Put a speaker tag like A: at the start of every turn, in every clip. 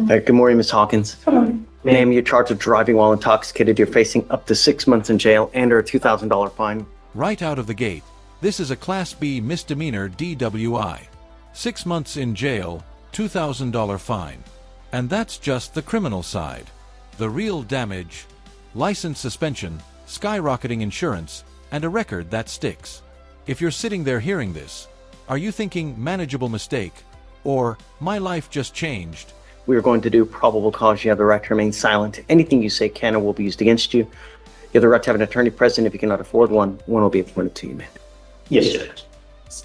A: Good morning, Ms. Hawkins. Ma'am, you're charged with driving while intoxicated. You're facing up to 6 months in jail and or a $2,000 fine.
B: Right out of the gate, this is a Class B misdemeanor DWI. 6 months in jail, $2,000 fine. And that's just the criminal side. The real damage: license suspension, skyrocketing insurance, and a record that sticks. If you're sitting there hearing this, are you thinking manageable mistake, or my life just changed?
A: We are going to do probable cause. You have the right to remain silent. Anything you say can or will be used against you. You have the right to have an attorney present. If you cannot afford one will be appointed to you, ma'am.
C: Yes, Judge.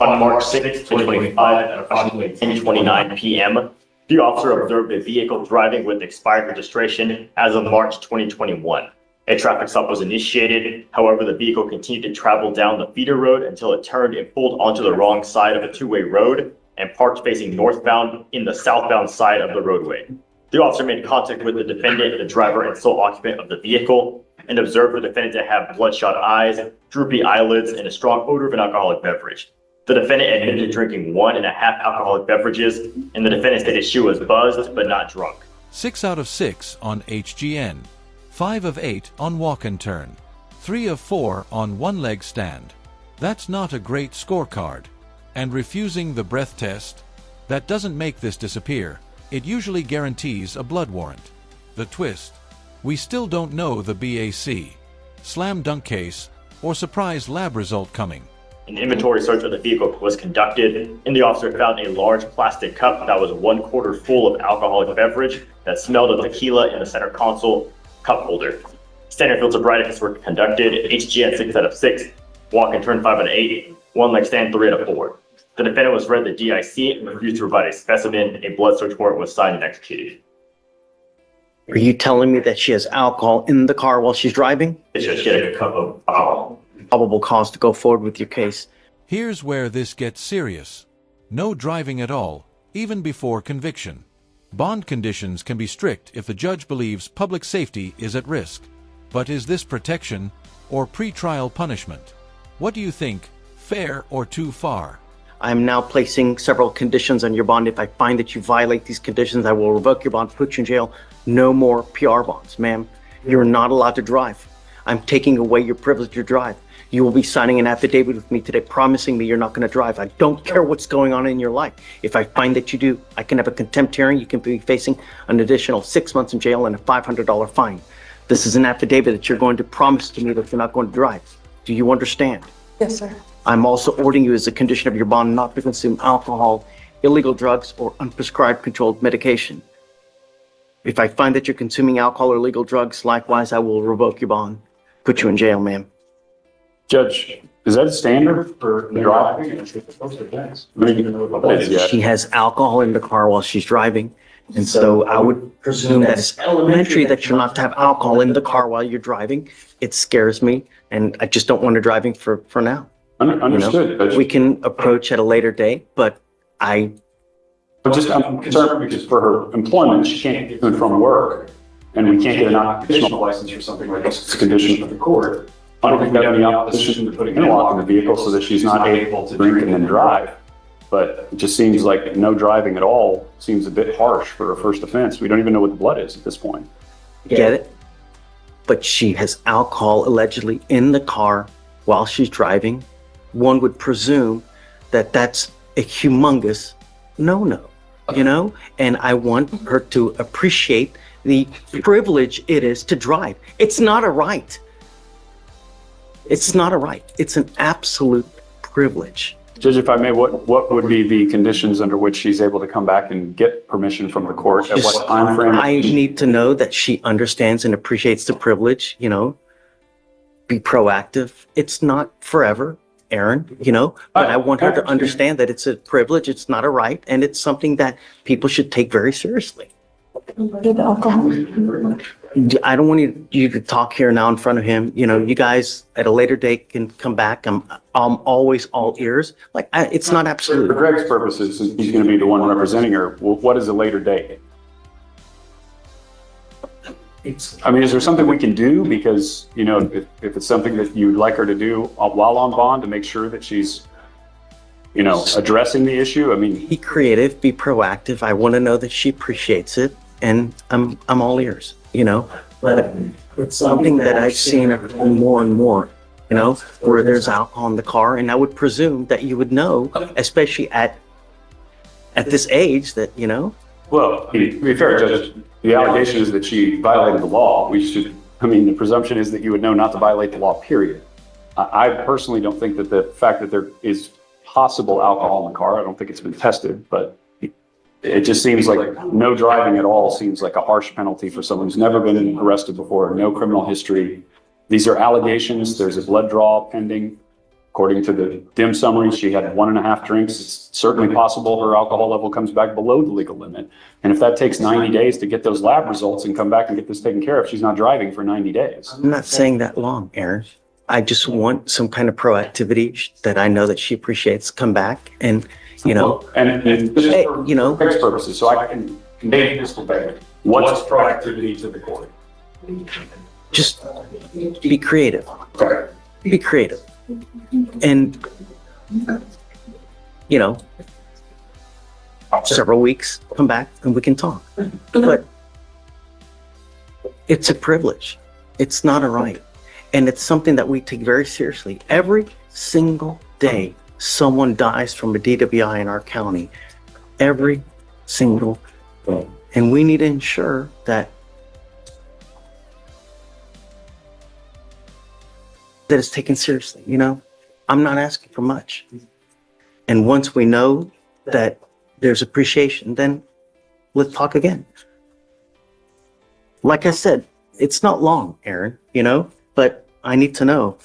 C: On March 6, 2025, at approximately 10:29 p.m., the officer observed a vehicle driving with expired registration as of March 2021. A traffic stop was initiated. However, the vehicle continued to travel down the feeder road until it turned and pulled onto the wrong side of a two-way road and parked facing northbound in the southbound side of the roadway. The officer made contact with the defendant, the driver and sole occupant of the vehicle, and observed the defendant to have bloodshot eyes, droopy eyelids, and a strong odor of an alcoholic beverage. The defendant admitted to drinking 1.5 alcoholic beverages, and the defendant stated she was buzzed but not drunk.
B: 6 out of 6 on HGN, 5 of 8 on walk and turn, 3 of 4 on one-leg stand. That's not a great scorecard. And refusing the breath test? That doesn't make this disappear. It usually guarantees a blood warrant. The twist: we still don't know the BAC, slam dunk case, or surprise lab result coming.
C: An inventory search of the vehicle was conducted, and the officer found a large plastic cup that was 1/4 full of alcoholic beverage that smelled of tequila in the center console cup holder. Standard field sobriety were conducted. HGN 6 out of 6, walk and turn 5 out of 8, one leg stand 3 out of 4. The defendant was read the DIC and refused to provide a specimen. A blood search warrant was signed and executed.
A: Are you telling me that she has alcohol in the car while she's driving?
C: It's just get a cup of alcohol.
A: Probable cause to go forward with your case.
B: Here's where this gets serious. No driving at all, even before conviction. Bond conditions can be strict if the judge believes public safety is at risk. But is this protection or pre-trial punishment? What do you think? Fair or too far?
A: I am now placing several conditions on your bond. If I find that you violate these conditions, I will revoke your bond, put you in jail. No more PR bonds, ma'am. You're not allowed to drive. I'm taking away your privilege to drive. You will be signing an affidavit with me today promising me you're not going to drive. I don't care what's going on in your life. If I find that you do, I can have a contempt hearing. You can be facing an additional 6 months in jail and a $500 fine. This is an affidavit that you're going to promise to me that you're not going to drive. Do you understand?
D: Yes, sir.
A: I'm also ordering you as a condition of your bond not to consume alcohol, illegal drugs, or unprescribed controlled medication. If I find that you're consuming alcohol or illegal drugs, likewise, I will revoke your bond, put you in jail, ma'am.
E: Judge, is that standard for driving?
A: She has alcohol in the car while she's driving. And so I would presume that it's elementary that you're not to have alcohol in the car while you're driving. It scares me, and I just don't want her driving for now.
E: Understood.
A: You know? We can approach at a later date, but I'm
E: concerned because for her employment, she can't get to and from work, and we can't get an occupational license or something like this. It's a condition of the court. I don't think we have any opposition to putting an interlock in the vehicle so that she's not able to drink and then drive. But it just seems like no driving at all seems a bit harsh for a first offense. We don't even know what the blood is at this point.
A: Get it? But she has alcohol allegedly in the car while she's driving. One would presume that that's a humongous no-no, you know? And I want her to appreciate the privilege it is to drive. It's not a right. It's not a right. It's an absolute privilege.
E: Judge, if I may, what would be the conditions under which she's able to come back and get permission from the court? At what time frame?
A: I need to know that she understands and appreciates the privilege, you know, be proactive. It's not forever, Aaron, you know, but I want her to understand that it's a privilege, it's not a right, and it's something that people should take very seriously.
D: Did the alcohol?
A: I don't want you to talk here now in front of him. You know, you guys at a later date can come back. I'm always all ears. Like, it's not
E: For
A: absolute.
E: Greg's purposes, since he's going to be the one representing her, what is a later date? I mean, is there something we can do? Because, you know, if it's something that you'd like her to do while on bond to make sure that she's, you know, addressing the issue, I mean.
A: Be creative, be proactive. I want to know that she appreciates it. and I'm all ears, you know, but it's something that I've seen more and more, you know, where there's alcohol in the car, and I would presume that you would know, especially at this age, that, you know.
E: Well, to be fair, Judge, the allegation is that she violated the law. The presumption is that you would know not to violate the law, period. I personally don't think that the fact that there is possible alcohol in the car, I don't think it's been tested, but it just seems like no driving at all seems like a harsh penalty for someone who's never been arrested before, no criminal history. These are allegations. There's a blood draw pending. According to the DIM summary, she had 1.5 drinks. It's certainly possible her alcohol level comes back below the legal limit. And if that takes 90 days to get those lab results and come back and get this taken care of, she's not driving for 90 days.
A: I'm not saying that long, Aaron. I just want some kind of proactivity that I know that she appreciates come back and, you know.
E: And just
A: Hey,
E: for
A: you know.
E: fixed purposes, so I can convey this debate. What's proactivity to the court?
A: Just be creative.
E: Okay.
A: Be creative. And, you know, several weeks, come back and we can talk. But it's a privilege. It's not a right. And it's something that we take very seriously. Every single day, someone dies from a DWI in our county. Every single day. And we need to ensure that it's taken seriously, you know? I'm not asking for much. And once we know that there's appreciation, then let's talk again. Like I said, it's not long, Aaron, you know, but I need to know.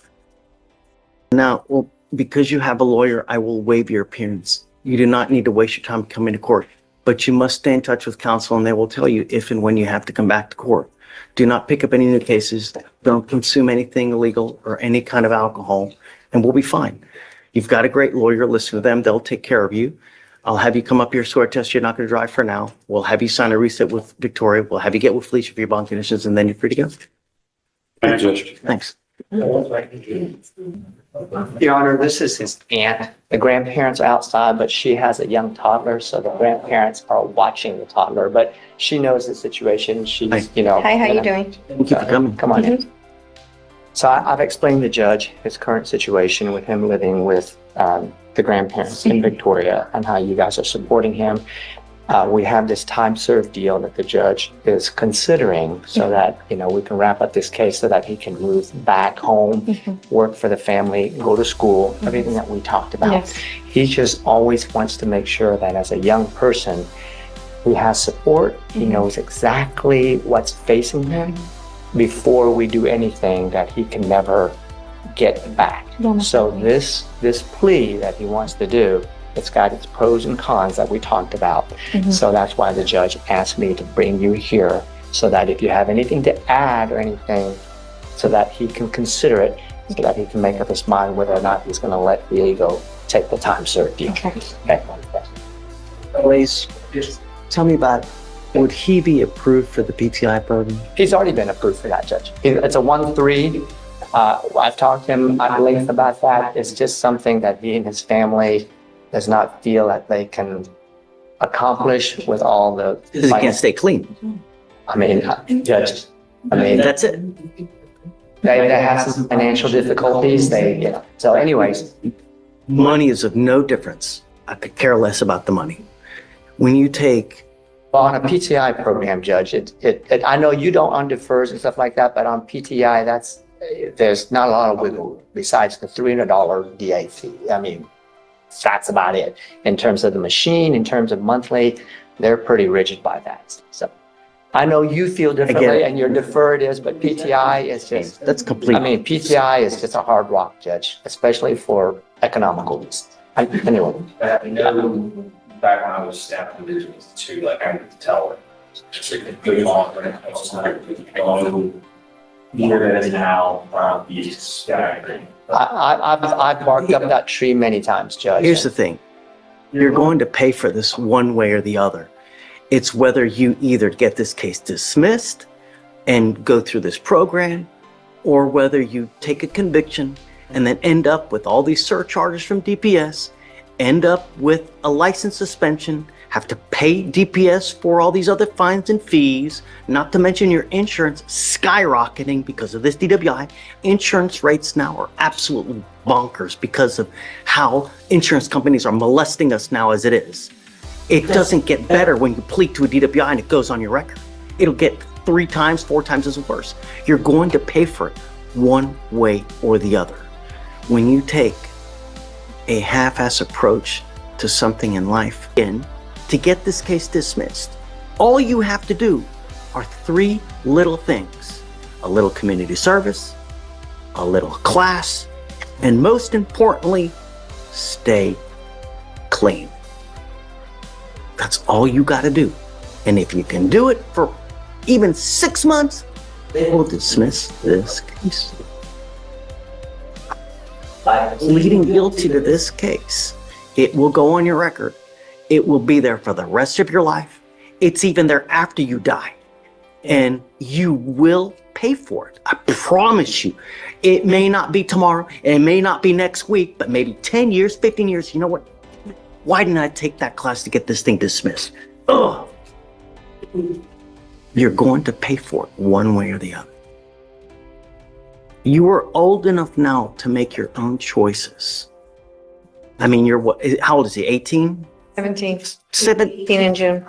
A: Now, well, because you have a lawyer, I will waive your appearance. You do not need to waste your time coming to court, but you must stay in touch with counsel and they will tell you if and when you have to come back to court. Do not pick up any new cases. Don't consume anything illegal or any kind of alcohol, and we'll be fine. You've got a great lawyer. Listen to them. They'll take care of you. I'll have you come up here, swear test. You're not going to drive for now. We'll have you sign a reset with Victoria. We'll have you get with Felicia for your bond conditions, and then you're free to go.
E: Thank you, Judge.
A: Thanks.
F: Your Honor, this is his aunt. The grandparents are outside, but she has a young toddler, so the grandparents are watching the toddler, but she knows the situation. She's, you know.
D: Hi, how you doing?
A: Thank you for coming.
F: Come on in. So I've explained to the judge his current situation with him living with the grandparents in Victoria and how you guys are supporting him. We have this time served deal that the judge is considering so that, you know, we can wrap up this case so that he can move back home, work for the family, go to school, everything that we talked about.
D: Yes.
F: He just always wants to make sure that as a young person, he has support. He knows exactly what's facing him before we do anything that he can never get back. So this plea that he wants to do, it's got its pros and cons that we talked about. So that's why the judge asked me to bring you here so that if you have anything to add or anything, so that he can consider it, so that he can make up his mind whether or not he's going to let Diego take the time served deal. Okay.
A: Please, just tell me about, would he be approved for the PTI program?
F: He's already been approved for that, Judge. It's a 1-3. I've talked to him at length about that. It's just something that he and his family does not feel that they can accomplish with all the.
A: Because he can't stay clean.
F: I mean, Judge,
A: That's it.
F: they have some financial difficulties. So anyways,
A: Money is of no difference. I could care less about the money. When you take,
F: well, on a PTI program, Judge, I know you don't on defers and stuff like that, but on PTI, there's not a lot of wiggle room besides the $300 DA fee. I mean, that's about it. In terms of the machine, in terms of monthly, they're pretty rigid by that. So I know you feel differently and your deferred is, but PTI is just,
A: that's complete.
F: I mean, PTI is just a hard rock, Judge, especially for economical reasons. Anyway.
G: I know back when I was staff individuals too, like I could tell just like good on when it comes to here that is now these guy.
F: I've barked up that tree many times, Judge.
A: Here's the thing. You're going to pay for this one way or the other. It's whether you either get this case dismissed and go through this program, or whether you take a conviction and then end up with all these surcharges from DPS, end up with a license suspension, have to pay DPS for all these other fines and fees, not to mention your insurance skyrocketing because of this DWI. Insurance rates now are absolutely bonkers because of how insurance companies are molesting us now as it is. It doesn't get better when you plead to a DWI and it goes on your record. It'll get 3 times, 4 times as worse. You're going to pay for it one way or the other. When you take a half-ass approach to something in life, to get this case dismissed, all you have to do are 3 little things: a little community service, a little class, and most importantly, stay clean. That's all you got to do. And if you can do it for even 6 months, they will dismiss this case. By pleading guilty to this case, it will go on your record. It will be there for the rest of your life. It's even there after you die. And you will pay for it. I promise you. It may not be tomorrow. It may not be next week, but maybe 10 years, 15 years. You know what? Why didn't I take that class to get this thing dismissed? Ugh. You're going to pay for it one way or the other. You are old enough now to make your own choices. I mean, you're what? How old is he? 18?
D: 17.
A: 17
D: in June.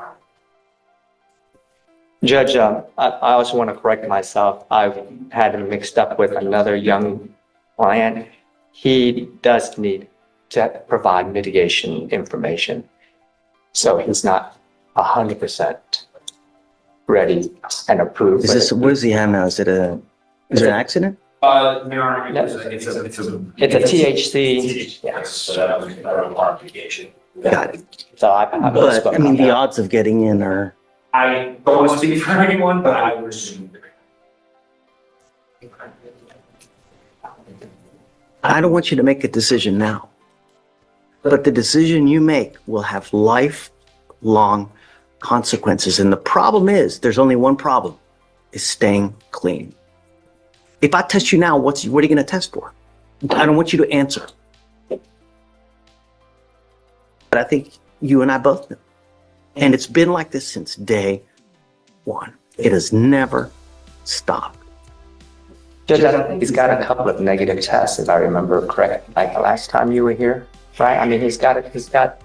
F: Judge, I also want to correct myself. I've had him mixed up with another young client. He does need to provide mitigation information. So he's not 100% ready and approved.
A: Is this, what does he have now? Is it an accident?
G: Your Honor, it's a
F: THC.
G: Yes, so that was a qualification.
A: Got it.
F: So I
A: But I mean, the odds of getting in are,
G: I don't want to speak for anyone, but I would assume.
A: I don't want you to make a decision now. But the decision you make will have lifelong consequences. And the problem is, there's only one problem, is staying clean. If I test you now, what are you going to test for? I don't want you to answer. But I think you and I both know. And it's been like this since day one. It has never stopped.
F: Judge, I think he's got a couple of negative tests, if I remember correct, like the last time you were here, right? I mean, he's got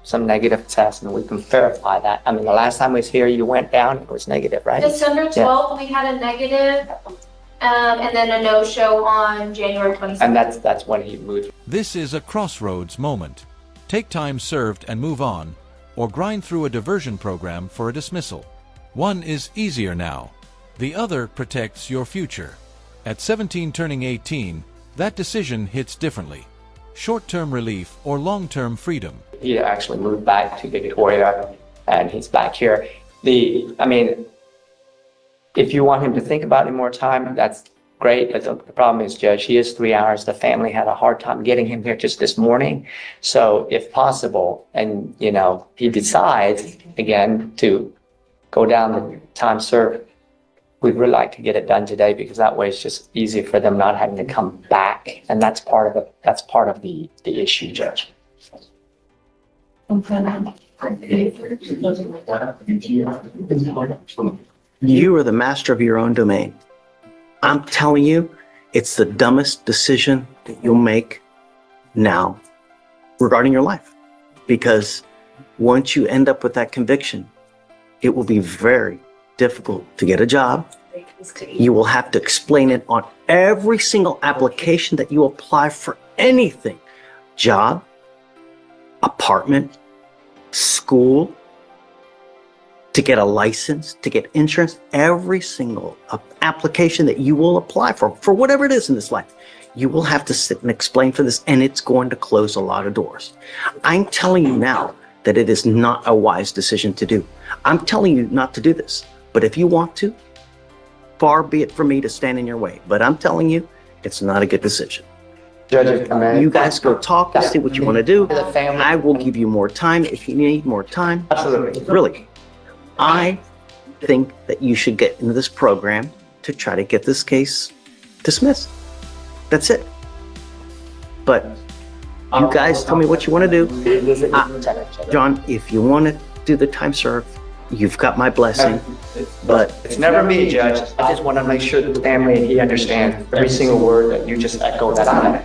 F: some negative tests, and we can verify that. I mean, the last time he was here, you went down, it was negative, right?
H: December 12th, we had a negative, and then a no-show on January 27th.
F: And that's when he moved.
B: This is a crossroads moment. Take time served and move on, or grind through a diversion program for a dismissal. One is easier now. The other protects your future. At 17 turning 18, that decision hits differently. Short-term relief or long-term freedom.
F: He actually moved back to Victoria, and he's back here. I mean, if you want him to think about it more time, that's great. But the problem is, Judge, he is 3 hours. The family had a hard time getting him here just this morning. So if possible, and he decides again to go down the time served, we'd really like to get it done today, because that way it's just easy for them not having to come back. And that's part of the issue, Judge.
A: You are the master of your own domain. I'm telling you, it's the dumbest decision that you'll make now regarding your life. Because once you end up with that conviction, it will be very difficult to get a job. You will have to explain it on every single application that you apply for anything. Job, apartment, school, to get a license, to get insurance, every single application that you will apply for whatever it is in this life, you will have to sit and explain for this, and it's going to close a lot of doors. I'm telling you now that it is not a wise decision to do. I'm telling you not to do this, but if you want to, far be it from me to stand in your way. But I'm telling you, it's not a good decision.
F: Judge,
A: You guys go talk and see what you want to do.
F: The family.
A: I will give you more time if you need more time.
F: Absolutely.
A: Really, I think that you should get into this program to try to get this case dismissed. That's it. But you guys tell me what you want to do. John, if you want to do the time serve. You've got my blessing, but
F: It's never me, Judge. I just want to make sure the family, he understands every single word that you just echoed that I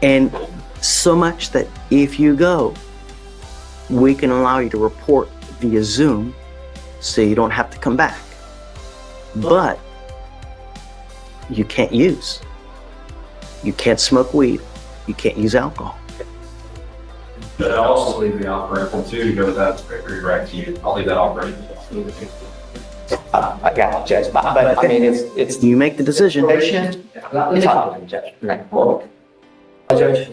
A: and so much that if you go, we can allow you to report via Zoom so you don't have to come back. But you can't use. You can't smoke weed. You can't use alcohol.
G: But I also leave the off-ramp too, to go with that, redirect to you. I'll leave that off-ramp.
F: I got it, Judge. But I mean, it's
A: You make the decision.
F: patient. It's on, Judge. Right. Well, Judge,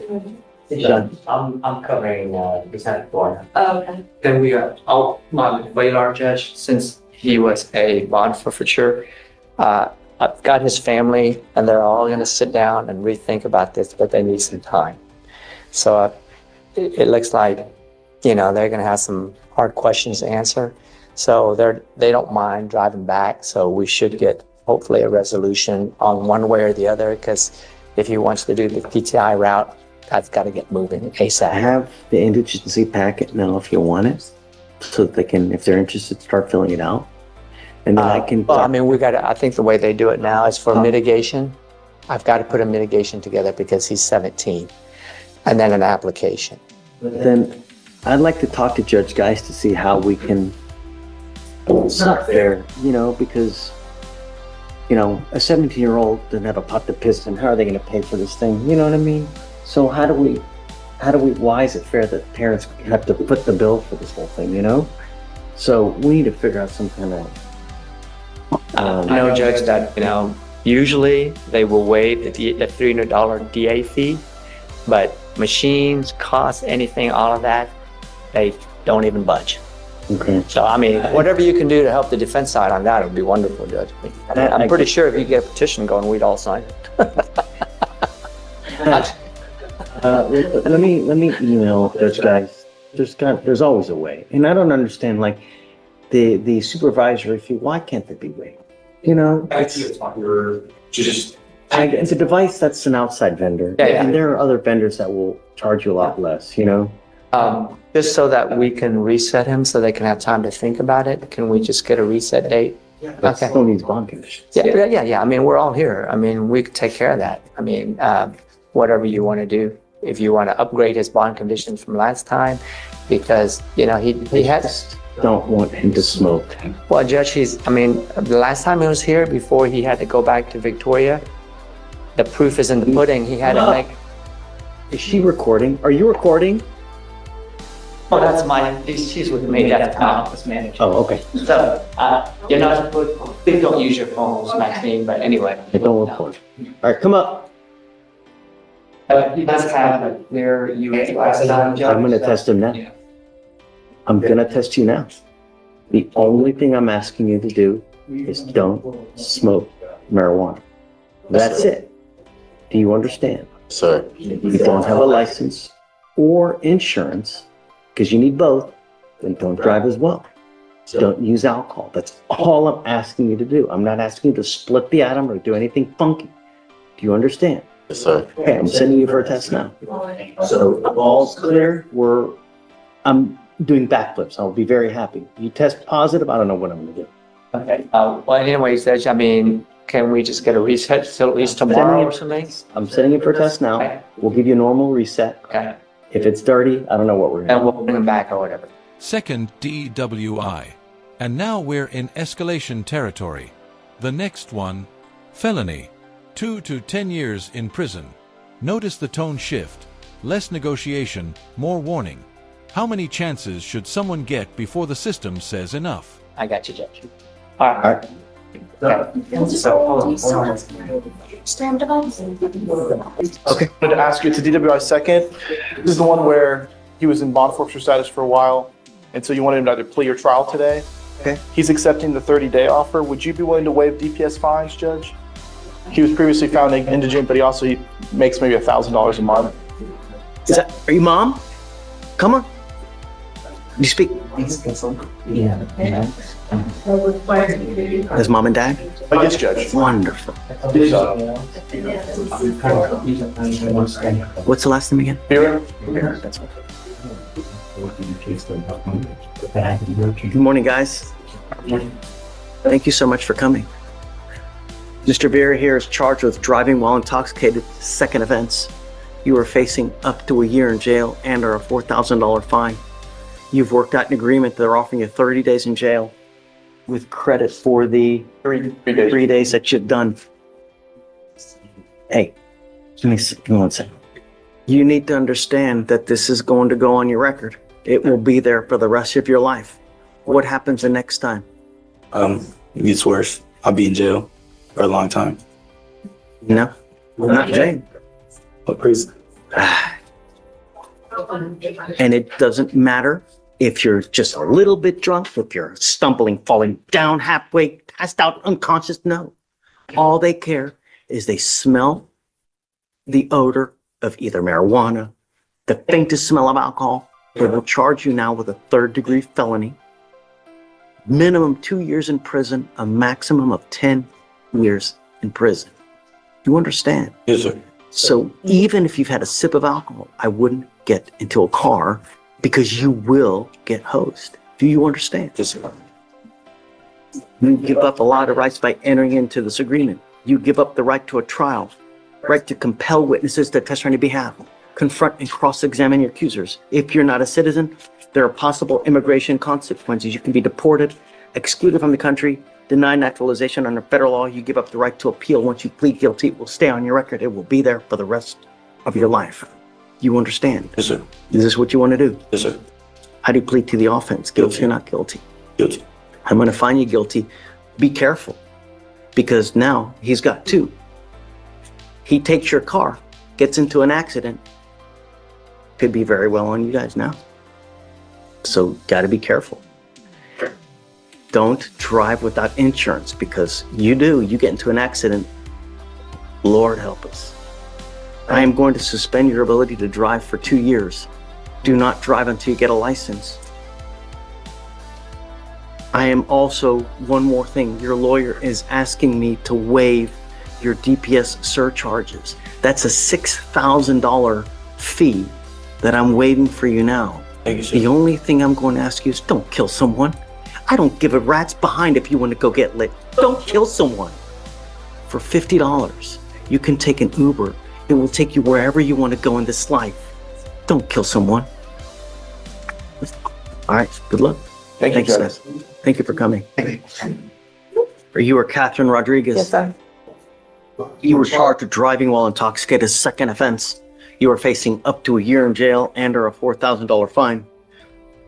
F: I'm covering Lieutenant Florida.
D: Okay.
F: Then we my Valar judge, since he was a bond forfeiture, I've got his family and they're all going to sit down and rethink about this, but they need some time. So it looks like, they're going to have some hard questions to answer. So they don't mind driving back. So we should get hopefully a resolution on one way or the other, because if he wants to do the PTI route, that's got to get moving
A: I
F: ASAP.
A: have the indigency packet now if you want it, so that they can, if they're interested, start filling it out. And then I can.
F: Well, I mean, I think the way they do it now is for mitigation. I've got to put a mitigation together because he's 17, and then an application.
A: Then I'd like to talk to Judge Geist to see how we can. It's not fair, because, a 17-year-old doesn't have a pot to piss in. How are they going to pay for this thing? You know what I mean? So why is it fair that parents have to foot the bill for this whole thing, So we need to figure out some kind of.
F: I know, Judge, that, usually they will waive the $300 DA fee, but machines, costs, anything, all of that, they don't even budge.
A: Okay.
F: So, I mean, whatever you can do to help the defense side on that would be wonderful, Judge. I'm pretty sure if you get a petition going, we'd all sign it.
A: Let me email Judge Geist. There's always a way, and I don't understand the supervisory fee. Why can't that be waived? It's a device that's an outside vendor,
F: Yeah.
A: and there are other vendors that will charge you a lot less.
F: Just so that we can reset him, so they can have time to think about it. Can we just get a reset date?
A: That
F: Okay.
A: still needs bond conditions.
F: Yeah. I mean, we're all here. I mean, we could take care of that. I mean, whatever you want to do. If you want to upgrade his bond conditions from last time, because, he has.
A: Don't want him to smoke.
F: Well, Judge, the last time he was here, before he had to go back to Victoria, the proof is in the pudding. He had to make.
A: Is she recording? Are you recording?
F: Oh, that's mine. She's with me. That's my office manager.
A: Oh, okay.
F: So, you're not, please don't use your phones, Maxine, but anyway.
A: I don't record. All right, come up.
F: He does have a clear US license on, Judge.
A: I'm going to test him now. I'm going to test you now. The only thing I'm asking you to do is don't smoke marijuana. That's it. Do you understand?
I: Sir.
A: You don't have a license or insurance, because you need both, then don't drive as well. Don't use alcohol. That's all I'm asking you to do. I'm not asking you to split the atom or do anything funky. Do you understand?
I: Yes, sir.
A: Okay, I'm sending you for a test now. So all's clear. I'm doing backflips. I'll be very happy. You test positive, I don't know what I'm going to do.
F: Okay. Well, anyways, Judge, can we just get a reset till at least tomorrow or something?
A: I'm sending you for a test now. We'll give you a normal reset.
F: Okay.
A: If it's dirty, I don't know what we're going
F: And
A: to
F: we'll bring him back or whatever.
B: Second DWI. And now we're in escalation territory. The next one, felony. 2 to 10 years in prison. Notice the tone shift. Less negotiation, more warning. How many chances should someone get before the system says enough?
F: I got you, Judge. All right. Okay. So, hold on.
H: Stamp device?
J: Okay. I wanted to ask you, it's a DWI second. This is the one where he was in bond forfeiture status for a while, and so you wanted him to either plea or trial today.
A: Okay.
J: He's accepting the 30-day offer. Would you be willing to waive DPS fines, Judge? He was previously found indigent, but he makes maybe $1,000 a month.
A: Are you mom? Come on. You speak.
F: Yeah.
A: As mom and dad?
J: Yes, Judge.
A: Wonderful. What's the last name again?
J: Vera?
A: That's right. Good morning, guys. Thank you so much for coming. Mr. Vera here is charged with driving while intoxicated, second offense. You are facing up to a year in jail and or a $4,000 fine. You've worked out an agreement. They're offering you 30 days in jail with credit for the 3 days that you've done. Hey, give me one second. You need to understand that this is going to go on your record. It will be there for the rest of your life. What happens the next time?
I: It gets worse. I'll be in jail for a long time.
A: No, not jail.
I: What prison?
A: And it doesn't matter if you're just a little bit drunk, if you're stumbling, falling down halfway, passed out, unconscious. No. All they care is they smell the odor of either marijuana, the faintest smell of alcohol. They will charge you now with a third-degree felony. Minimum 2 years in prison, a maximum of 10 years in prison. You understand?
I: Yes, sir.
A: So even if you've had a sip of alcohol, I wouldn't get into a car because you will get hosed. Do you understand?
I: Yes, sir.
A: You give up a lot of rights by entering into this agreement. You give up the right to a trial, right to compel witnesses to testify on your behalf, confront and cross-examine your accusers. If you're not a citizen, there are possible immigration consequences. You can be deported, excluded from the country, denied naturalization under federal law. You give up the right to appeal. Once you plead guilty, it will stay on your record. It will be there for the rest of your life. You understand?
I: Yes, sir.
A: Is this what you want to do?
I: Yes, sir.
A: How do you plead to the offense? Guilty or not guilty?
I: Guilty.
A: I'm going to find you guilty. Be careful, because now he's got two. He takes your car, gets into an accident. Could be very well on you guys now. So got to be careful. Don't drive without insurance, because you get into an accident. Lord help us. I am going to suspend your ability to drive for 2 years. Do not drive until you get a license. I am also, one more thing, your lawyer is asking me to waive your DPS surcharges. That's a $6,000 fee that I'm waiving for you now.
I: Thank you, sir.
A: The only thing I'm going to ask you is don't kill someone. I don't give a rat's behind if you want to go get lit. Don't kill someone. For $50, you can take an Uber. It will take you wherever you want to go in this life. Don't kill someone. All right, good luck.
J: Thank you,
A: Thanks,
J: Judge.
A: guys. Thank you for coming. You are Catherine Rodriguez.
D: Yes, sir.
A: You were charged with driving while intoxicated, second offense. You are facing up to a year in jail and or a $4,000 fine.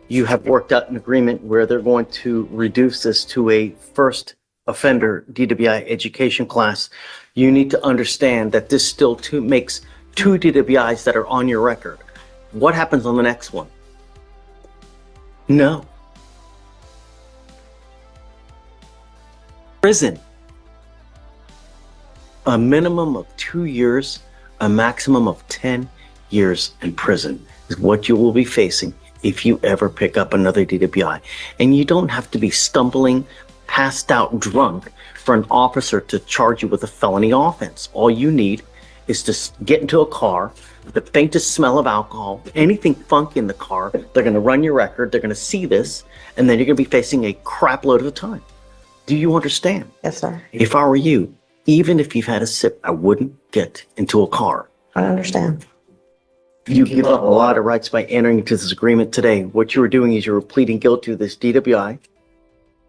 A: You have worked out an agreement where they're going to reduce this to a first offender DWI education class. You need to understand that this still makes 2 DWIs that are on your record. What happens on the next one? No. Prison. A minimum of 2 years, a maximum of 10 years in prison is what you will be facing if you ever pick up another DWI. And you don't have to be stumbling, passed out drunk for an officer to charge you with a felony offense. All you need is to get into a car, the faintest smell of alcohol, anything funky in the car, they're going to run your record, they're going to see this, and then you're going to be facing a crap load of time. Do you understand?
D: Yes, sir.
A: If I were you, even if you've had a sip, I wouldn't get into a car.
D: I understand.
A: You give up a lot of rights by entering into this agreement today. What you were doing is you were pleading guilty to this DWI.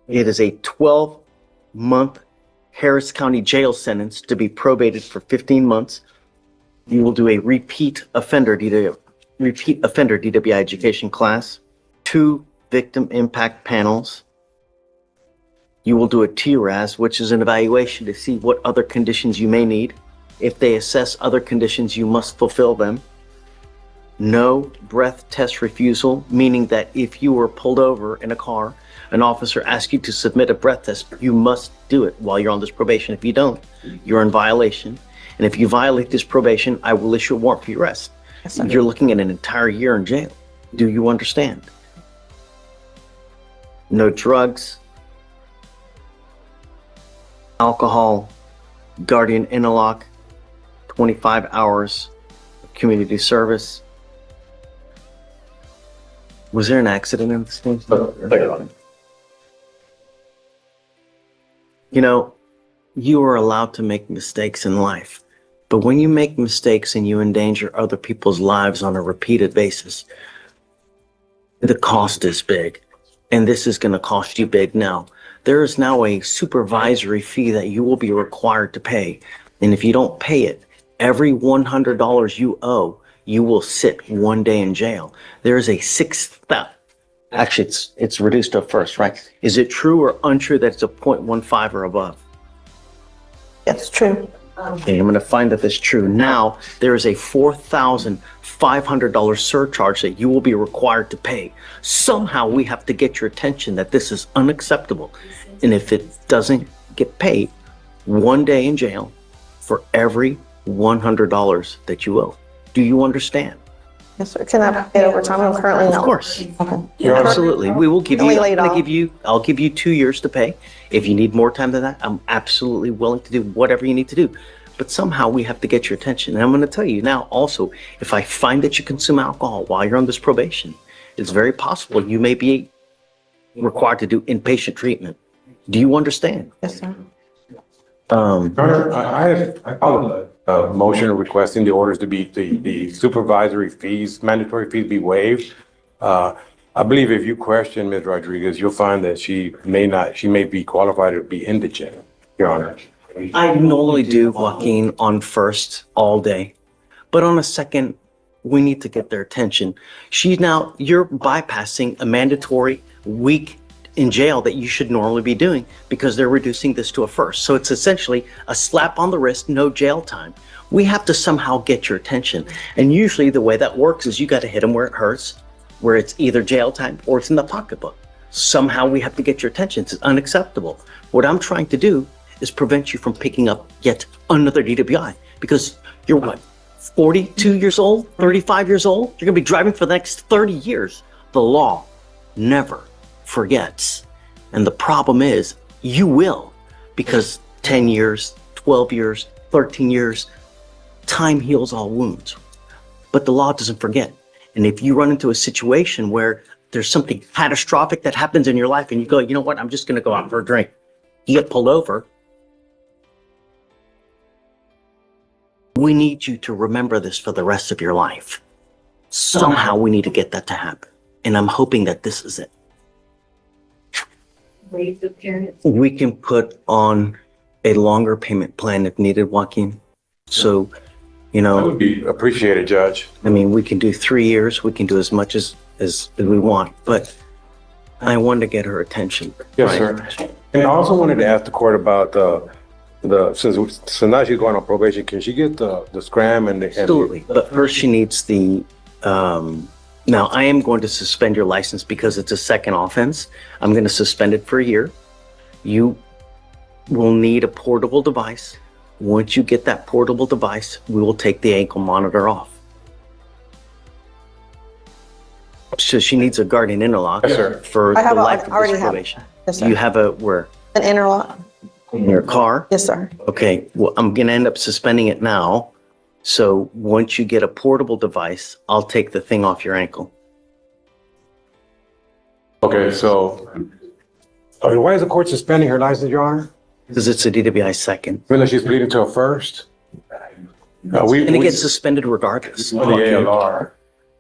A: It is a 12-month Harris County jail sentence to be probated for 15 months. You will do a repeat offender DWI education class, 2 victim impact panels. You will do a TRAS, which is an evaluation to see what other conditions you may need. If they assess other conditions, you must fulfill them. No breath test refusal, meaning that if you were pulled over in a car, an officer asks you to submit a breath test, you must do it while you're on this probation. If you don't, you're in violation. And if you violate this probation, I will issue a warrant for your arrest.
D: Yes, sir.
A: You're looking at an entire year in jail. Do you understand? No drugs, alcohol, guardian interlock, 25 hours of community service. Was there an accident in this thing? You know, you are allowed to make mistakes in life, but when you make mistakes and you endanger other people's lives on a repeated basis, the cost is big, and this is going to cost you big now. There is now a supervisory fee that you will be required to pay, and if you don't pay it, every $100 you owe, you will sit 1 day in jail. There is a actually it's reduced to first, right? Is it true or untrue that it's a 0.15 or above?
D: That's true.
A: Okay, I'm going to find that that's true. Now, there is a $4,500 surcharge that you will be required to pay. Somehow we have to get your attention that this is unacceptable. And if it doesn't get paid, 1 day in jail for every $100 that you owe. Do you understand?
D: Yes, sir. Can I pay it over time? I'm currently not.
A: Of course.
D: Okay.
A: Absolutely. We will give you,
D: Only laid off.
A: I'll give you 2 years to pay. If you need more time than that, I'm absolutely willing to do whatever you need to do. But somehow we have to get your attention. And I'm going to tell you now also, if I find that you consume alcohol while you're on this probation, it's very possible you may be required to do inpatient treatment. Do you understand?
D: Yes, sir.
K: Your Honor, I filed a motion requesting the orders to be, the supervisory fees, mandatory fees be waived. I believe if you question Ms. Rodriguez, you'll find that she may be qualified to be indigent, Your Honor.
A: I normally do Joaquin on first all day, but on a second, we need to get their attention. You're bypassing a mandatory week in jail that you should normally be doing because they're reducing this to a first. So it's essentially a slap on the wrist, no jail time. We have to somehow get your attention. And usually the way that works is you got to hit them where it hurts, where it's either jail time or it's in the pocketbook. Somehow we have to get your attention. It's unacceptable. What I'm trying to do is prevent you from picking up yet another DWI because you're what, 42 years old, 35 years old? You're gonna be driving for the next 30 years. The law never forgets. And the problem is you will, because 10 years, 12 years, 13 years, time heals all wounds. But the law doesn't forget. And if you run into a situation where there's something catastrophic that happens in your life and you go, you know what, I'm just gonna go out for a drink. You get pulled over. We need you to remember this for the rest of your life. Somehow we need to get that to happen. And I'm hoping that this is it. We can put on a longer payment plan if needed, Joaquin. So, you
K: That
A: know,
K: would be appreciated, Judge.
A: I mean, we can do 3 years. We can do as much as we want. But I wanted to get her attention.
K: Yes,
A: right?
K: sir. And I also wanted to ask the court about since now she's going on probation, can she get the scram and the...
A: Absolutely. But first she needs now I am going to suspend your license because it's a second offense. I'm going to suspend it for a year. You will need a portable device. Once you get that portable device, we will take the ankle monitor off. So she needs a guardian interlock
K: Yes, sir.
A: for
D: I have
A: the
D: a-
A: life
D: I
A: of
D: already
A: this
D: have.
A: probation.
D: Yes, sir.
A: You have a where?
D: An interlock.
A: In your car?
D: Yes, sir.
A: Okay, well, I'm going to end up suspending it now. So once you get a portable device, I'll take the thing off your ankle.
K: Okay, so why is the court suspending her license, Your Honor?
A: Because it's a DWI second.
K: Really, she's pleading to a first?
A: And it gets suspended regardless.
K: The ALR.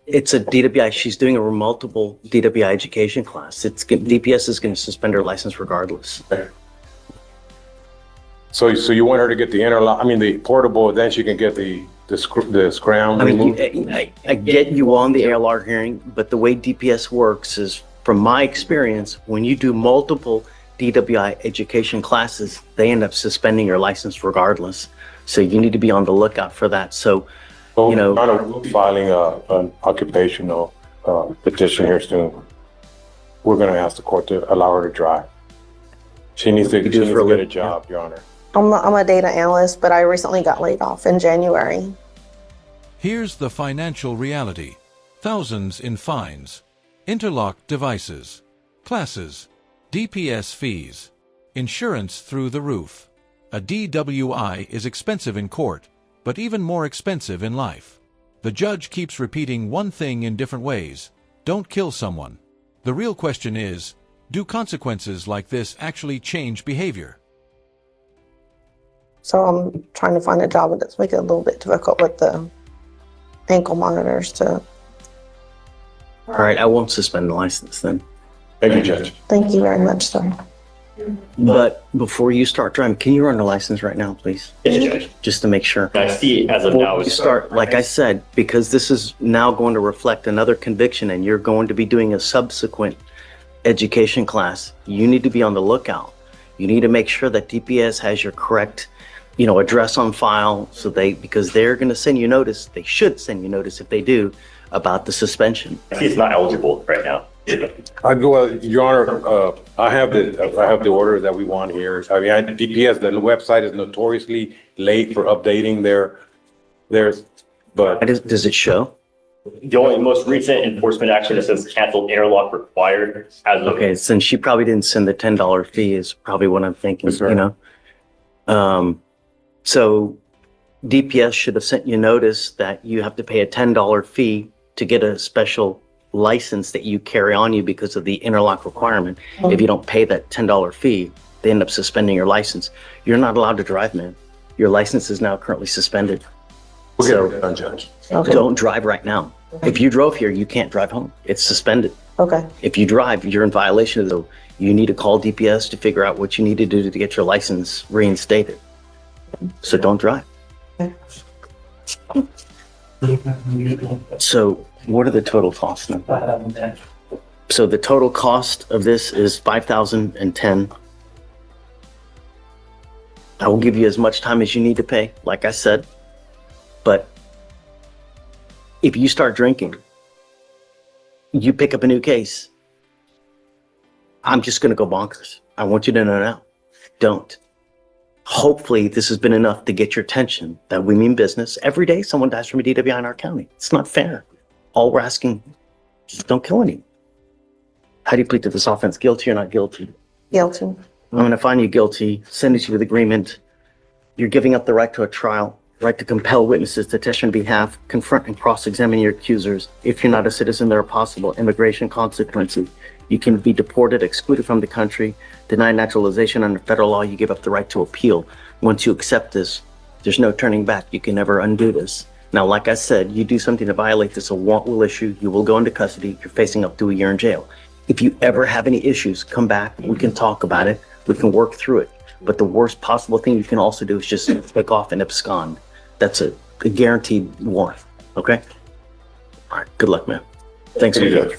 A: It's a DWI. She's doing a multiple DWI education class. DPS is going to suspend her license regardless.
K: So you want her to get the interlock, the portable, then she can get the scram
A: I mean,
K: removed?
A: I get you on the ALR hearing, but the way DPS works is, from my experience, when you do multiple DWI education classes, they end up suspending your license regardless. So you need to be on the lookout for that. So,
K: Well,
A: you know-
K: Your Honor, we'll be filing an occupational petition here soon. We're gonna ask the court to allow her to drive. She needs to
A: You do it for a
K: get a
A: living,
K: job, Your Honor.
D: I'm a data analyst, but I recently got laid off in January.
B: Here's the financial reality. Thousands in fines, interlock devices, classes, DPS fees, insurance through the roof. A DWI is expensive in court, but even more expensive in life. The judge keeps repeating one thing in different ways. don't kill someone. The real question is, do consequences like this actually change behavior?
D: So I'm trying to find a job, and it's making it a little bit difficult with the ankle monitors to.
A: All right, I won't suspend the license then.
E: Thank you, Judge.
D: Thank you very much, sir.
A: But before you start driving, can you run the license right now, please?
C: Yes, Judge.
A: Just to make sure.
C: I see as of
A: Before
C: now
A: you
C: is
A: start, like I said, because this is now going to reflect another conviction and you're going to be doing a subsequent education class, you need to be on the lookout. You need to make sure that DPS has your correct, address on file because they're going to send you notice. They should send you notice if they do about the suspension.
C: I see it's not eligible right now.
K: Your Honor, I have the order that we want here. I mean, DPS, the website is notoriously late for updating but
A: Does it show?
C: The only most recent enforcement action that says canceled interlock required as of
A: Okay, since she probably didn't send the $10 fee is probably what I'm thinking,
K: Yes, sir.
A: So DPS should have sent you notice that you have to pay a $10 fee to get a special license that you carry on you because of the interlock requirement. If you don't pay that $10 fee, they end up suspending your license. You're not allowed to drive, man. Your license is now currently suspended.
E: We'll get
A: So
E: it done, Judge.
D: Okay.
A: don't drive right now. If you drove here, you can't drive home. It's suspended.
D: Okay.
A: If you drive, you're in violation of the, you need to call DPS to figure out what you need to do to get your license reinstated. So don't drive. So what are the total costs now? So the total cost of this is $5,010. I will give you as much time as you need to pay, like I said. But if you start drinking, you pick up a new case, I'm just going to go bonkers. I want you to know now. Don't. Hopefully this has been enough to get your attention that we mean business. Every day someone dies from a DWI in our county. It's not fair. All we're asking, just don't kill anyone. How do you plead to this offense? Guilty or not guilty?
D: Guilty.
A: I'm going to find you guilty, sentence you to the agreement. You're giving up the right to a trial, right to compel witnesses to testify on behalf, confront and cross-examine your accusers. If you're not a citizen, there are possible immigration consequences. You can be deported, excluded from the country, denied naturalization under federal law. You give up the right to appeal. Once you accept this, there's no turning back. You can never undo this. Now, like I said, you do something to violate this, a warrant will issue. You will go into custody. You're facing up to a year in jail. If you ever have any issues, come back. We can talk about it. We can work through it. But the worst possible thing you can also do is just take off and abscond. That's a guaranteed warrant. Okay? All right. Good luck, man. Thanks for your